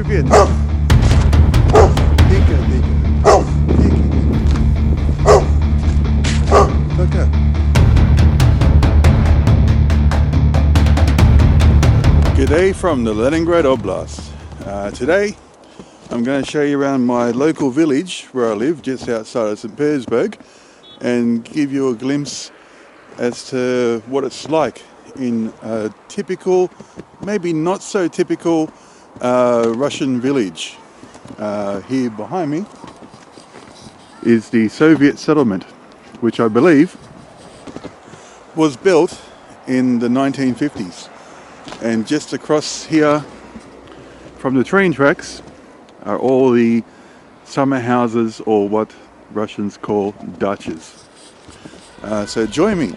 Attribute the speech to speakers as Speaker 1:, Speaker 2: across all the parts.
Speaker 1: Привет. Дико. Пока. G'day from the Leningrad Oblast. Today I'm going to show you around my local village where I live, just outside of St. Petersburg, and give you a glimpse as to what it's like in a typical, maybe not so typical Russian village. Here behind me is the Soviet settlement, which I believe was built in the 1950s. And just across here from the train tracks are all the summer houses, or what Russians call dachas. So join me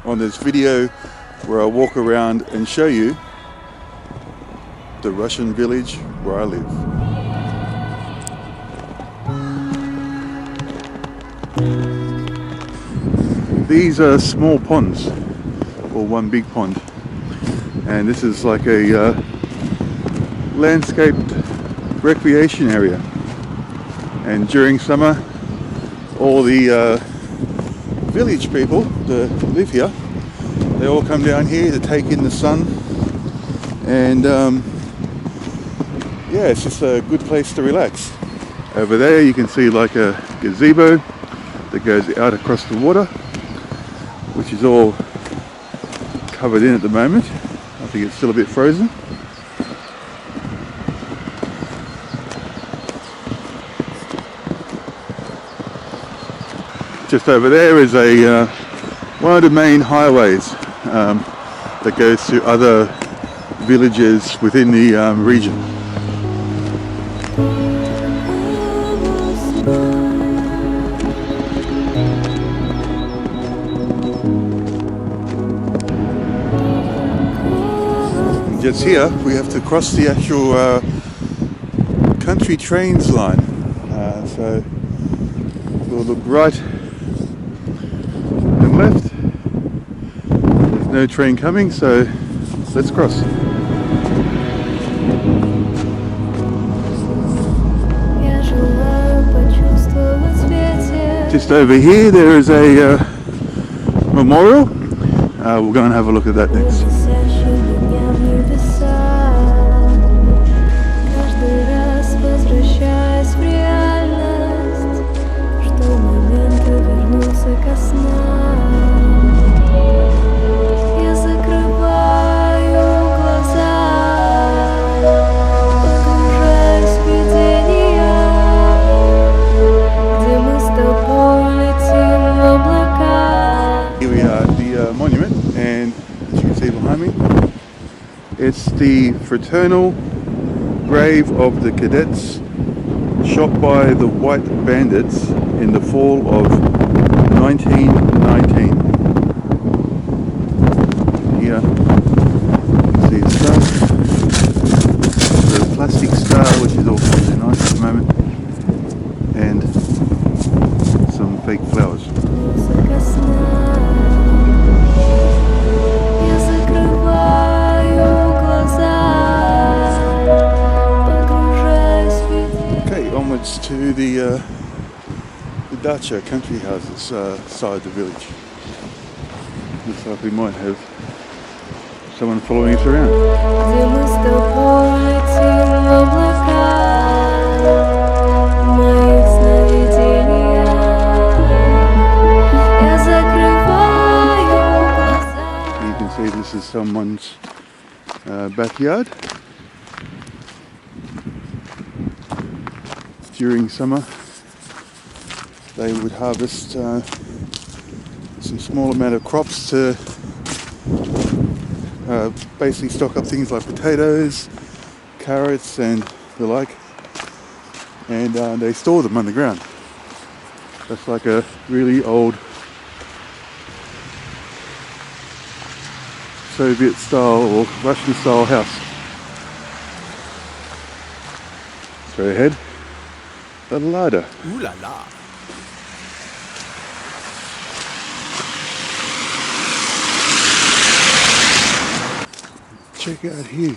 Speaker 1: on this video where I walk around and show you the Russian village where I live. These are small ponds, or one big pond, and this is like a landscaped recreation area. And during summer, all the village people that live here, they all come down here to take in the sun, and yeah, it's just a good place to relax. Over there you can see like a gazebo that goes out across the water, which is all covered in at the moment. I think it's still a bit frozen. Just over there is a one of the main highways that goes to other villages within the region. Just here we have to cross the actual country trains line, so we'll look right and left. There's no train coming, so let's cross. Just over here there is a memorial. We'll go and have a look at that next. Monument, and as you can see behind me, it's the fraternal grave of the cadets shot by the white bandits in the fall of 1919. Here you can see the star, the plastic star, which is all really nice at the moment, and some fake flowers. To the Dacha country houses side the village. Looks like we might have someone following us around. You can see this is someone's backyard. During summer they would harvest some small amount of crops to basically stock up things like potatoes, carrots and the like, and they store them underground. That's like a really old Soviet style or Russian style house. Straight ahead, the ladder.
Speaker 2: Ooh la la.
Speaker 1: Check out here.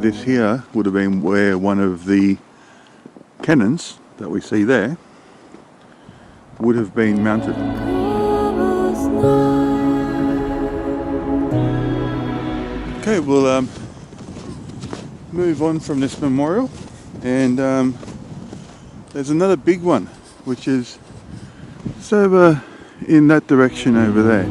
Speaker 1: this here would have been where one of the cannons that we see there would have been mounted. Okay, we'll move on from this memorial, and there's another big one, which is it's over in that direction over there.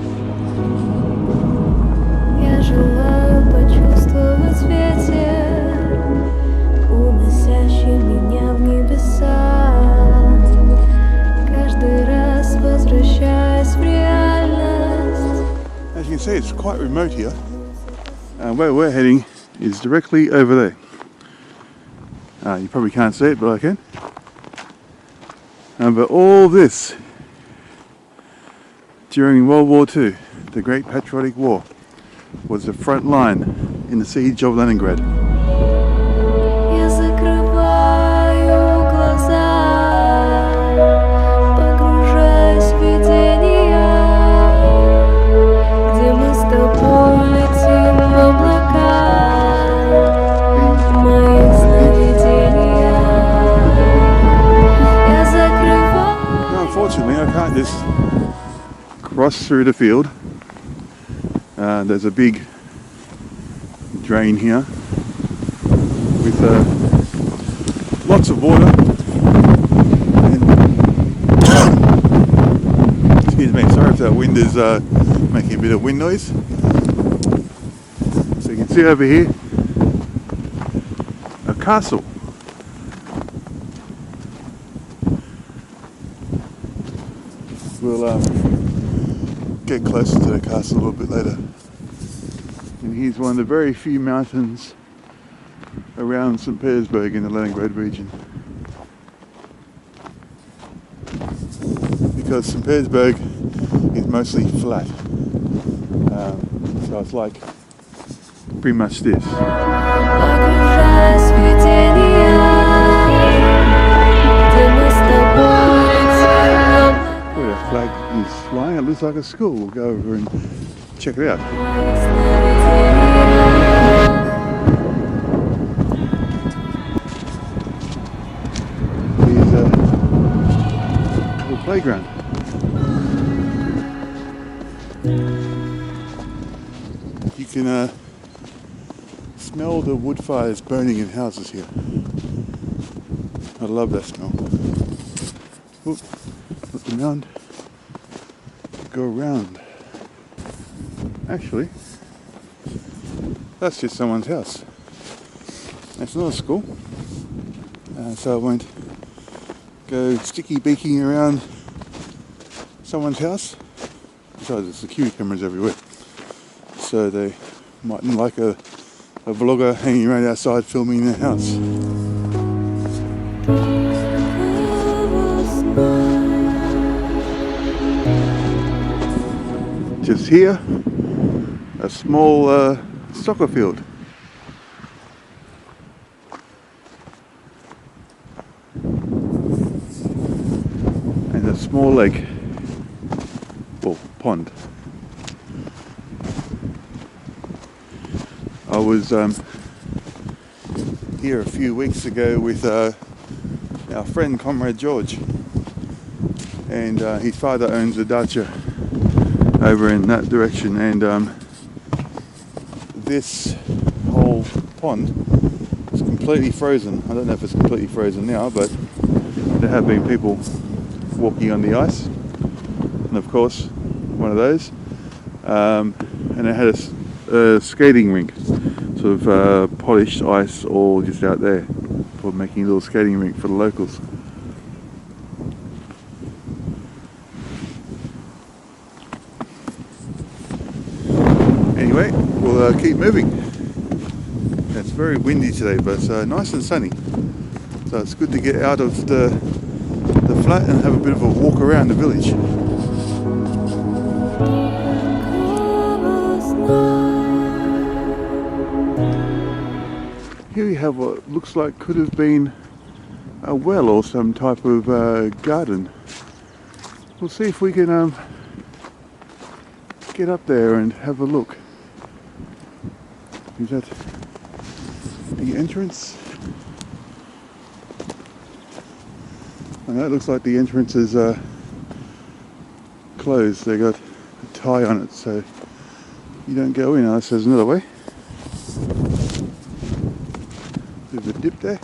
Speaker 1: As you can see, it's quite remote here. Where we're heading is directly over there. You probably can't see it, but I can. But all this during World War II, the Great Patriotic War, was the front line in the siege of Leningrad. Unfortunately, I can't just cross through the field. There's a big drain here with lots of water. Excuse me, sorry if that wind is making a bit of wind noise. So you can see over here a castle. We'll get closer to the castle a little bit later. And here's one of the very few mountains around St. Petersburg in the Leningrad region. Because St. Petersburg is mostly flat. So it's like pretty much this. Flag is flying. It looks like a school. We'll go over and check it out. Here's a little playground. You can smell the wood fires burning in houses here. I love that smell. Oop, look around. Go around. Actually, that's just someone's house. It's not a school, so I won't go sticky beaking around someone's house. Besides, there's security cameras everywhere, so they mightn't like a vlogger hanging around outside filming their house. Just here, a small soccer field. And a small lake, well, pond. I was here a few weeks ago with our friend Comrade George, and his father owns a Dacha over in that direction, and this whole pond is completely frozen. I don't know if it's completely frozen now, but there have been people walking on the ice, and of course one of those, and it had a skating rink, sort of polished ice all just out there for making a little skating rink for the locals. Anyway, we'll keep moving. It's very windy today, but nice and sunny. So it's good to get out of the flat and have a bit of a walk around the village. Here we have what looks like could have been a well or some type of garden. We'll see if we can get up there and have a look. Is that the entrance. I know it looks like the entrance is closed. They got a tie on it, so you don't go in unless there's another way. Bit of a dip there.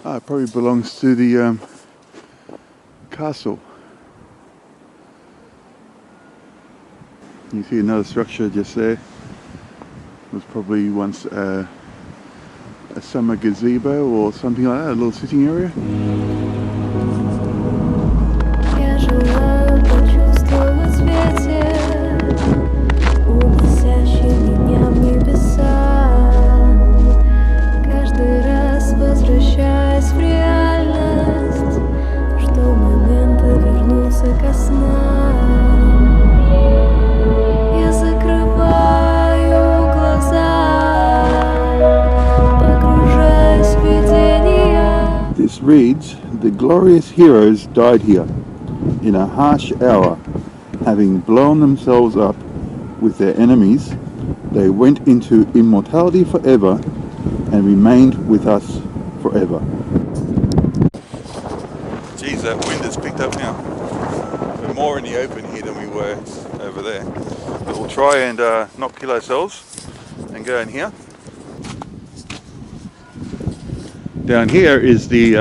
Speaker 1: Ah, it probably belongs to the castle. You see another structure just there. It was probably once a summer gazebo or something like that, a little sitting area. This reads, "The glorious heroes died here, in a harsh hour, having blown themselves up with their enemies. They went into immortality forever and remained with us forever." Geez, that wind has picked up now. We're more in the open here than we were over there. But we'll try and not kill ourselves and go in here. Down here is the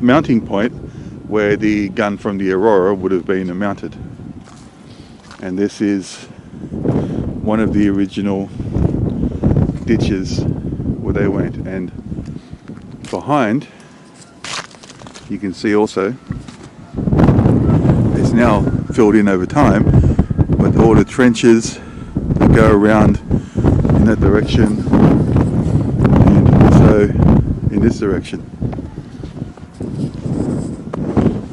Speaker 1: mounting point where the gun from the Aurora would have been mounted. And this is one of the original ditches where they went. And behind, you can see also, it's now filled in over time, but all the trenches that go around in that direction and also in this direction.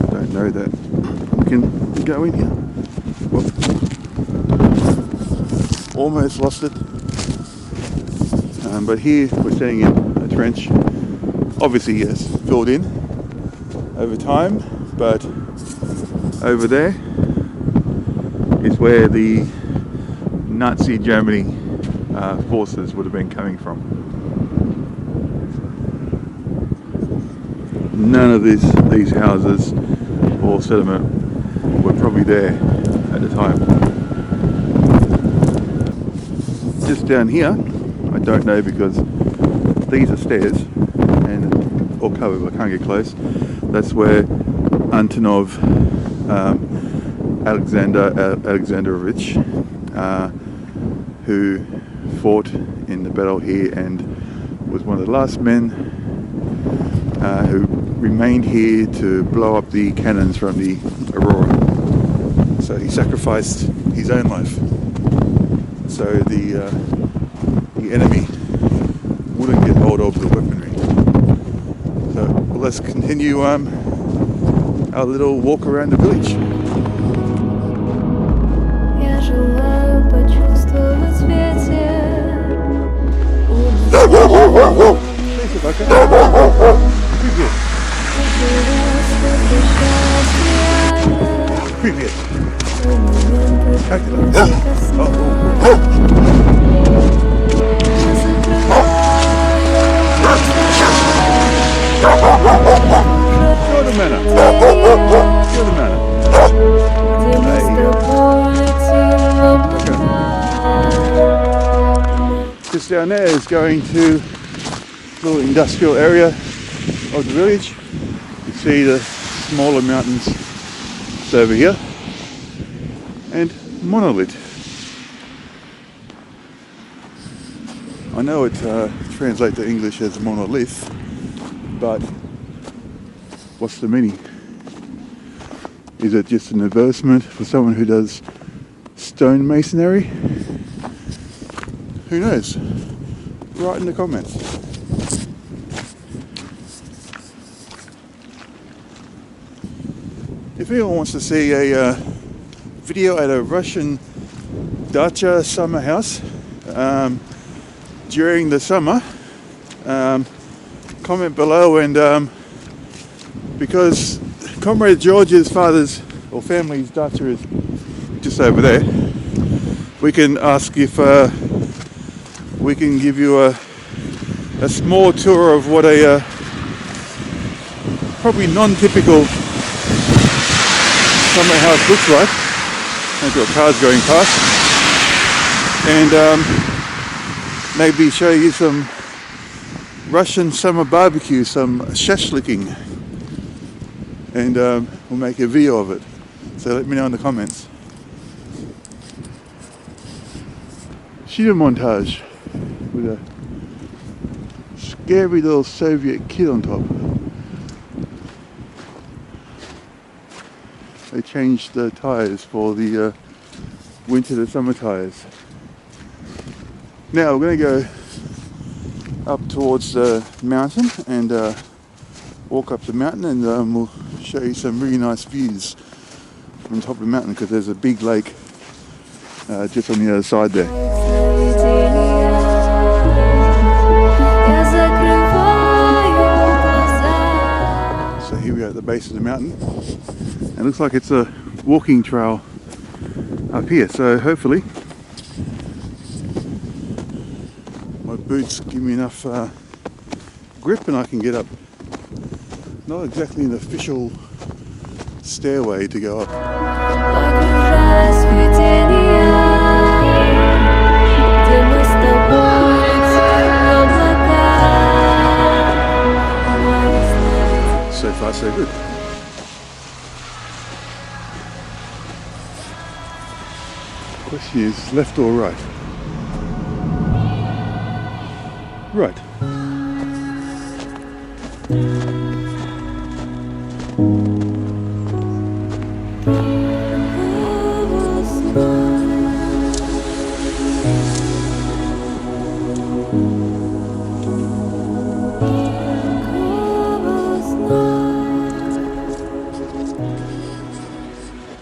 Speaker 1: Don't know that we can go in here. Whoop. Almost lost it. But here we're standing in a trench. Obviously, yes, filled in over time, but over there is where the Nazi Germany forces would have been coming from. None of these houses or settlement were probably there at the time. Just down here, I don't know because these are stairs and all covered, I can't get close. That's where Antonov Alexandrovich, who fought in the battle here and was one of the last men who remained here to blow up the cannons from the Aurora. So he sacrificed his own life, so the enemy wouldn't get hold of the weaponry. So let's continue our little walk around the village. Привет. Как это? Show the manner. Show the manner. Just down there is going to a little industrial area of the village. You see the smaller mountains over here and monolith. I know it translates to English as monolith, but what's the meaning? Is it just an advertisement for someone who does stone masonry? Who knows? Write in the comments. If anyone wants to see a video at a Russian Dacha summer house during the summer, comment below, and because Comrade George's father's or family's Dacha is just over there, we can ask if we can give you a small tour of what a probably non-typical summer house looks like. I've got cars going past, and maybe show you some Russian summer barbecue, some shashliking, and we'll make a video of it. So let me know in the comments. Shooter montage with a scary little Soviet kid on top. They changed the tyres for the winter to summer tyres. Now we're going to go up towards the mountain and walk up the mountain, and we'll show you some really nice views from the top of the mountain, because there's a big lake just on the other side there. So here we are at the base of the mountain. It looks like it's a walking trail up here, so hopefully my boots give me enough grip and I can get up. Not exactly an official stairway to go up. So far so good. Question is, left or right? Right.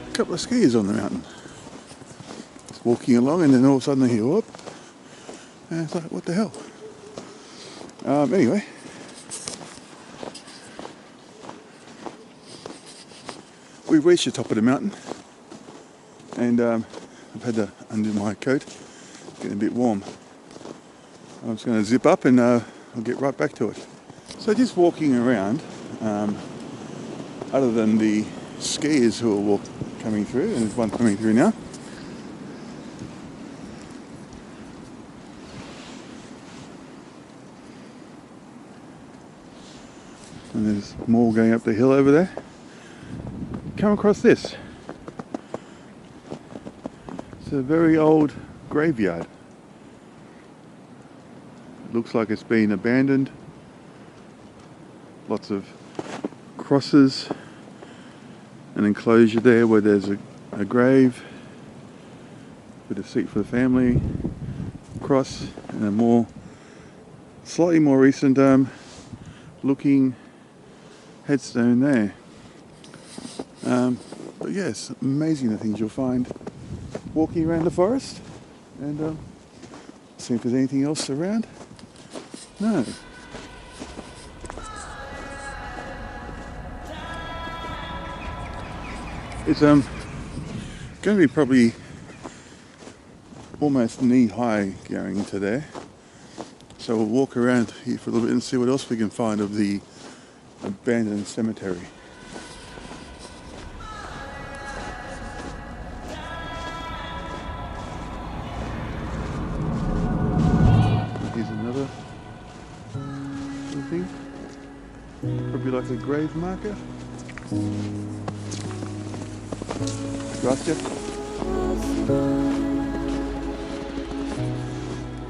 Speaker 1: A couple of skiers on the mountain. Just walking along, and then all of a sudden they hear whoop, and it's like, what the hell? Anyway, we've reached the top of the mountain, and I've had to undo my coat. It's getting a bit warm. I'm just going to zip up and I'll get right back to it. So just walking around, other than the skiers who are coming through, and there's one coming through now. And there's more going up the hill over there. Come across this. It's a very old graveyard. It looks like it's been abandoned. Lots of crosses. An enclosure there where there's a grave with a seat for the family. Cross, and a slightly more recent looking headstone there. But yes, amazing the things you'll find walking around the forest. And see if there's anything else around. No. It's going to be probably almost knee high going into there. So we'll walk around here for a little bit and see what else we can find of the abandoned cemetery. Here's another little thing. Probably like a grave marker. Gotcha.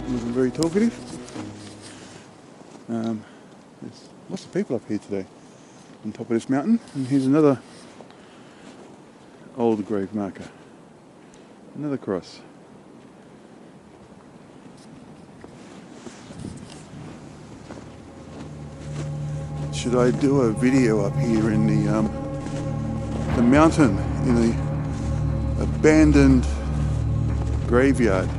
Speaker 1: Wasn't very talkative. There's lots of people up here today on top of this mountain, and here's another old grave marker. Another cross. Should I do a video up here in the mountain, in the abandoned graveyard?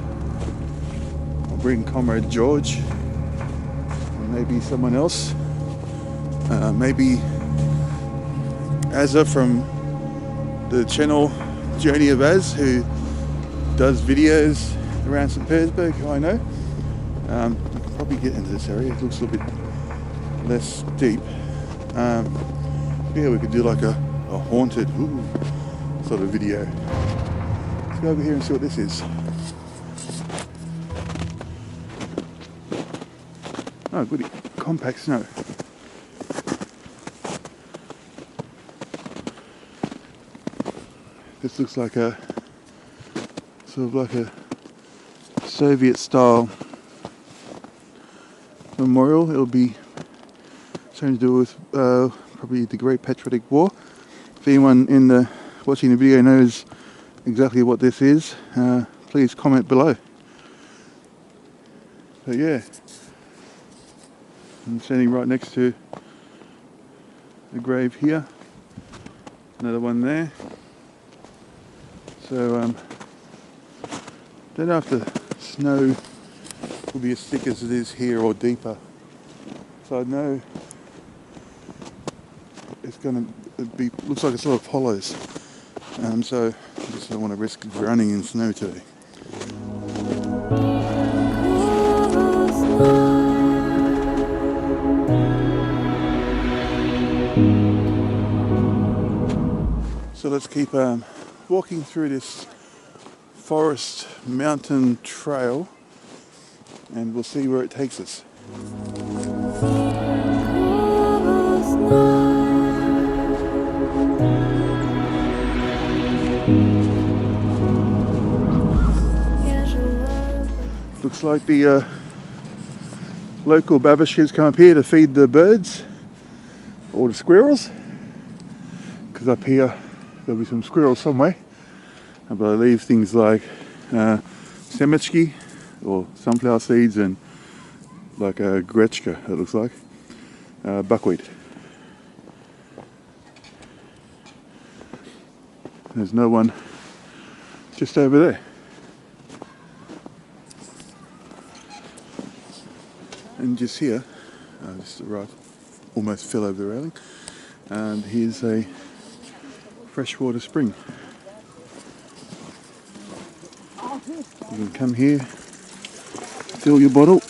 Speaker 1: I'll bring Comrade George, and maybe someone else, maybe Azza from the channel Journey of Az, who does videos around St. Petersburg, I know. You can probably get into this area. It looks a little bit less deep. Yeah, we could do like a haunted sort of video. Let's go over here and see what this is. Oh, goody, compact snow. This looks like a sort of like a Soviet style memorial. It'll be something to do with probably the Great Patriotic War. If anyone watching the video knows exactly what this is, please comment below. But yeah, I'm standing right next to a grave here, another one there. So don't know if the snow will be as thick as it is here or deeper. So I know it's going to be, looks like it's a lot of hollows. So I just don't want to risk drowning in snow today. So let's keep walking through this forest mountain trail and we'll see where it takes us. Looks like the local babushkas come up here to feed the birds or the squirrels, because up here there'll be some squirrels somewhere. But I leave things like cemeteries or sunflower seeds and like a gretchka, it looks like, buckwheat. There's no one just over there. And just here, just arrived, almost fell over the railing, and here's a freshwater spring. You can come here, fill your bottle,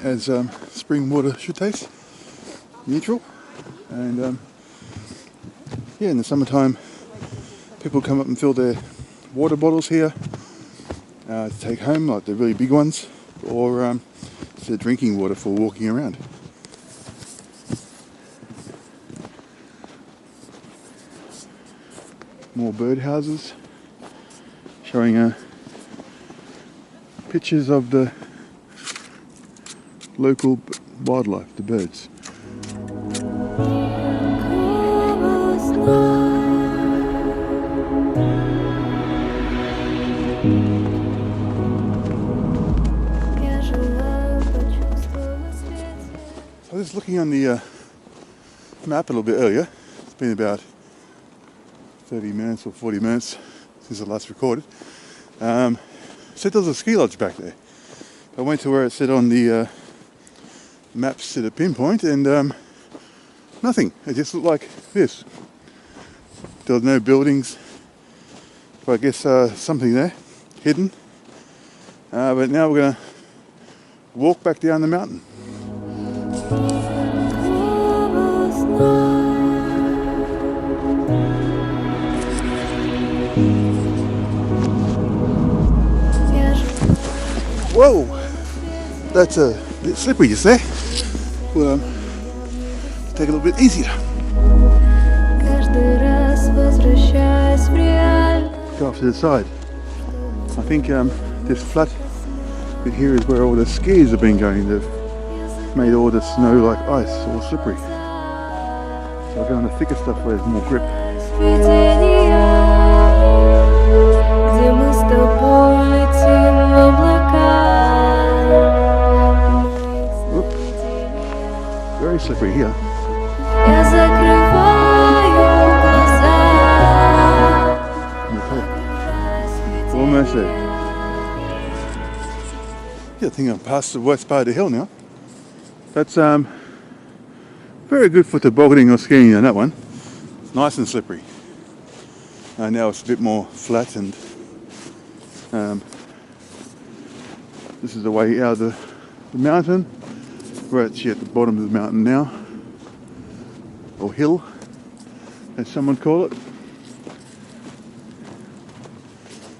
Speaker 1: as spring water should taste, neutral. And yeah, in the summertime people come up and fill their water bottles here to take home, like the really big ones, or it's their drinking water for walking around. More birdhouses showing pictures of the local wildlife, the birds. I was looking on the map a little bit earlier. It's been about 30 minutes or 40 minutes since I last recorded. It said there was a ski lodge back there. I went to where it said on the maps to the pinpoint, and nothing. It just looked like this. There was no buildings, but I guess something there, hidden. But now we're going to walk back down the mountain. Whoa, that's a bit slippery just there. Well, take it a little bit easier. Go off to the side. I think this flat bit here is where all the skiers have been going. They've made all the snow like ice, all slippery. So I'll go on the thicker stuff where there's more grip. Whoop. Very slippery here. Okay. Almost there. Yeah, I think I'm past the west part of the hill now. That's very good for tobogganing or skiing on that one. nice and slippery. Now it's a bit more flattened. This is the way out of the mountain. We're actually at the bottom of the mountain now, or hill, as someone call it.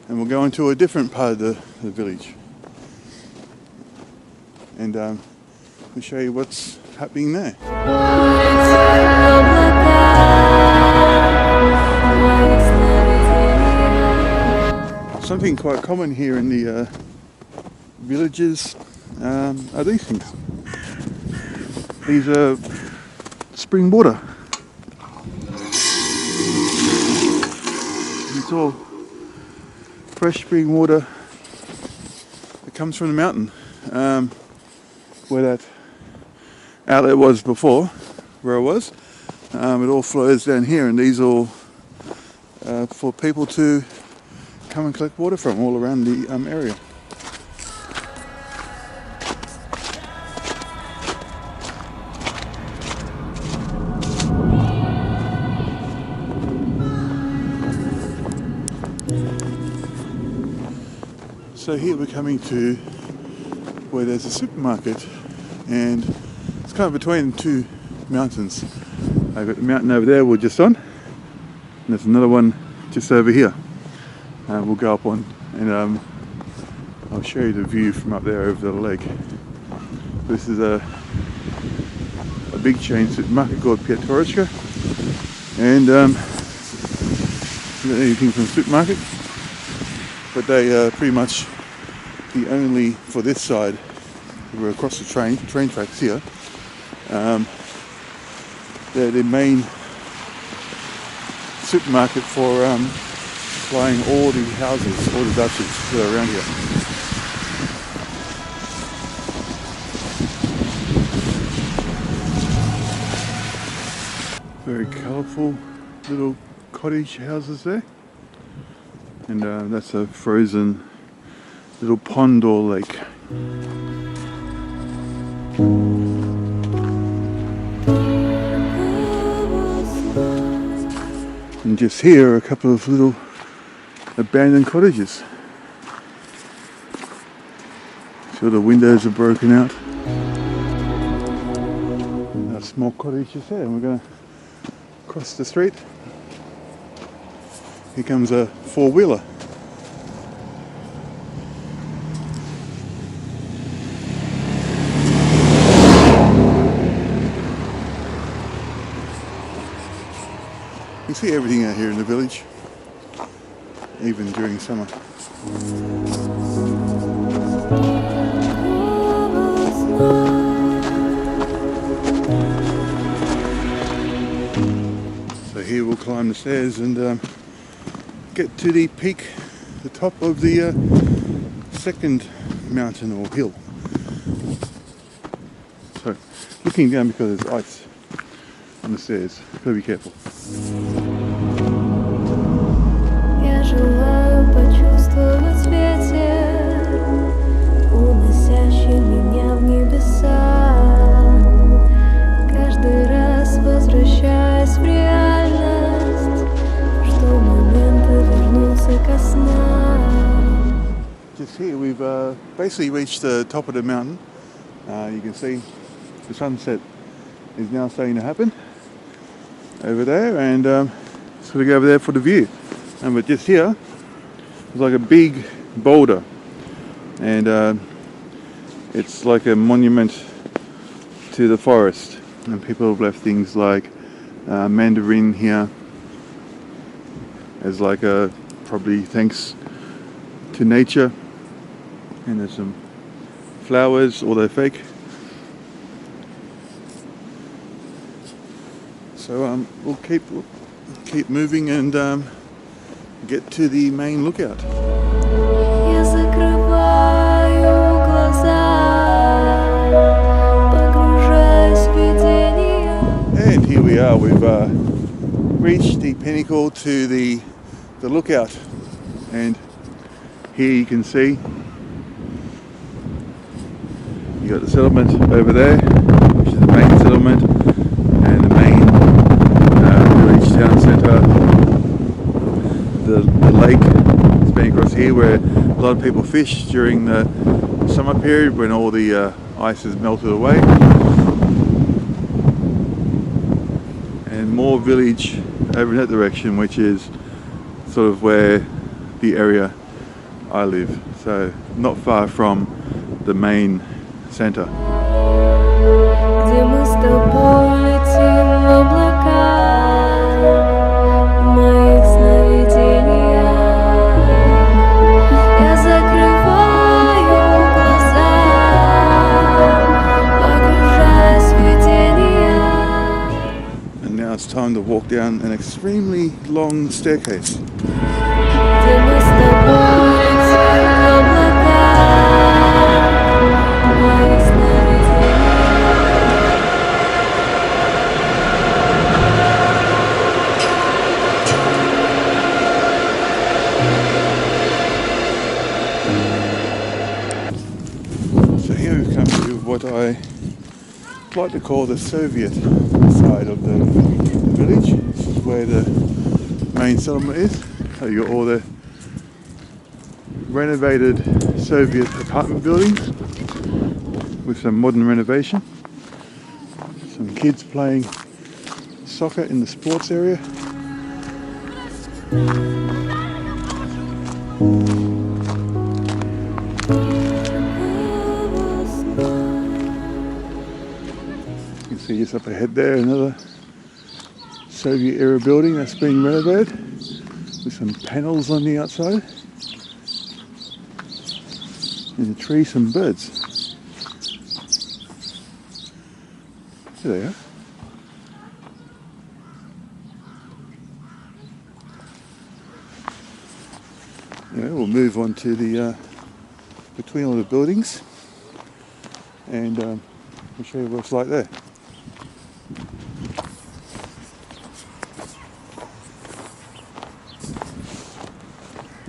Speaker 1: And we'll go into a different part of the village. And we'll show you what's happening there. Something quite common here in the villages are these things. These are spring water. It's all fresh spring water that comes from the mountain, where that outlet was before, where I was. It all flows down here, and these all for people to come and collect water from all around the area. So here we're coming to where there's a supermarket, and it's kind of between two mountains. I've got the mountain over there we're just on, and there's another one just over here. We'll go up on, and I'll show you the view from up there over the lake. This is a big chain supermarket called Petersburg, and you don't need anything from the supermarket, but they are pretty much the only, for this side, we're across the train tracks here, they're the main supermarket for supplying all the houses, all the Dachas that are around here. Very colourful little cottage houses there, and that's a frozen little pond or lake. And just here are a couple of little abandoned cottages. So the windows are broken out. A small cottage just there, and we're going to cross the street. Here comes a four-wheeler. You see everything out here in the village, even during summer. So here we'll climb the stairs and get to the peak, the top of the second mountain or hill. So looking down because there's ice on the stairs, gotta be careful.
Speaker 2: Я желаю почувствовать ветер, уносящий меня в небеса, каждый раз возвращаясь в реальность, жду момента вернуться ко снам.
Speaker 1: Just here we've basically reached the top of the mountain. You can see the sunset is now starting to happen over there, and just going to go over there for the view. But just here, it's like a big boulder, and it's like a monument to the forest. And people have left things like mandarin here as like a probably thanks to nature. And there's some flowers, although fake. So we'll keep moving and get to the main lookout.
Speaker 2: Я закрываю глаза, погружаясь в видение.
Speaker 1: And here we are. We've reached the pinnacle to the lookout, and here you can see you got the settlement over there, which is the main settlement, and the main village town centre here where a lot of people fish during the summer period when all the ice has melted away. And more village over in that direction, which is sort of where the area I live, so not far from the main centre.
Speaker 2: Где мы с тобой летим в облака моих сновидениях. Я закрываю глаза, погружаясь в видение.
Speaker 1: And now it's time to walk down an extremely long staircase.
Speaker 2: Где мы с тобой летим в облака моих сновидениях.
Speaker 1: So here we've come to what I like to call the Soviet side of the village. This is where the main settlement is. So you've got all the renovated Soviet apartment buildings with some modern renovation. Some kids playing soccer in the sports area. You can see just up ahead there another Soviet era building that's being renovated with some panels on the outside. In the tree, some birds. There they are. Yeah, we'll move on to the between all the buildings, and we'll show you what it's like there.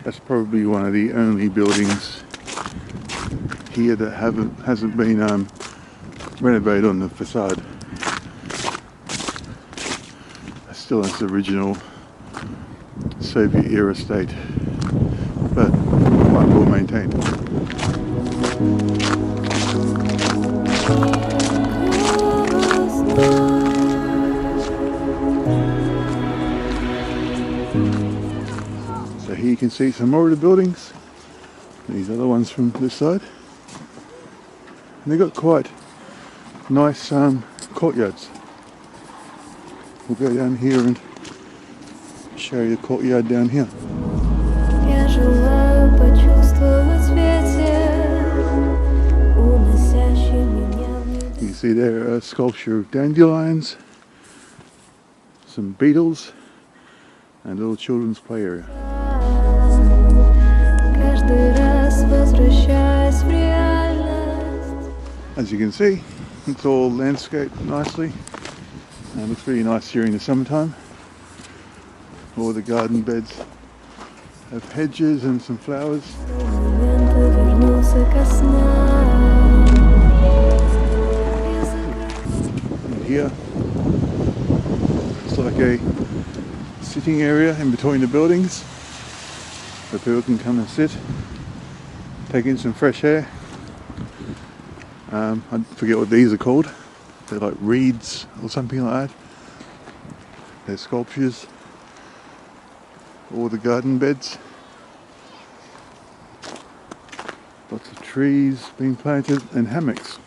Speaker 1: That's probably one of the only buildings here that hasn't been renovated on the facade. It's still in its original Soviet era state, but quite well maintained. So here you can see some more of the buildings. These other ones from this side. And they've got quite nice courtyards. We'll go down here and show you the courtyard down here.
Speaker 2: Я желаю почувствовать ветер, уносящий меня в небеса.
Speaker 1: You can see there a sculpture of dandelions, some beetles, and a little children's play area.
Speaker 2: Каждый раз возвращаясь в реальность.
Speaker 1: As you can see, it's all landscaped nicely. It looks really nice during the summertime. All the garden beds have hedges and some flowers.
Speaker 2: Момент повернулся ко снам.
Speaker 1: And here, it's like a sitting area in between the buildings, where people can come and sit, take in some fresh air. I forget what these are called. They're like reeds or something like that. They're sculptures. All the garden beds. Lots of trees being planted and hammocks.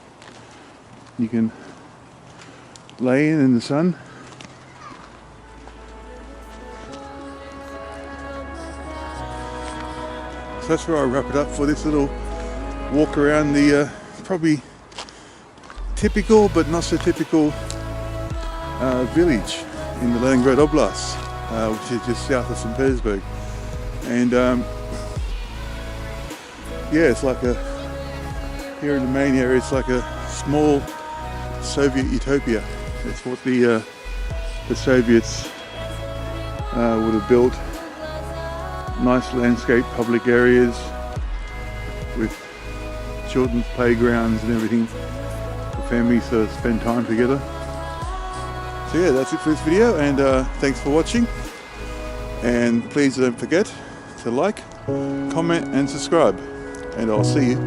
Speaker 1: You can lay in the sun. So that's where I wrap it up for this little walk around the probably typical but not so typical village in the Leningrad Oblast, which is just south of St. Petersburg. And yeah, it's like here in the main area, it's like a small Soviet utopia. It's what the Soviets would have built. Nice landscape, public areas with children's playgrounds and everything for families to spend time together. So yeah, that's it for this video, and thanks for watching. And please don't forget to like comment and subscribe, and I'll see you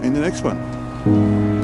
Speaker 1: in the next one.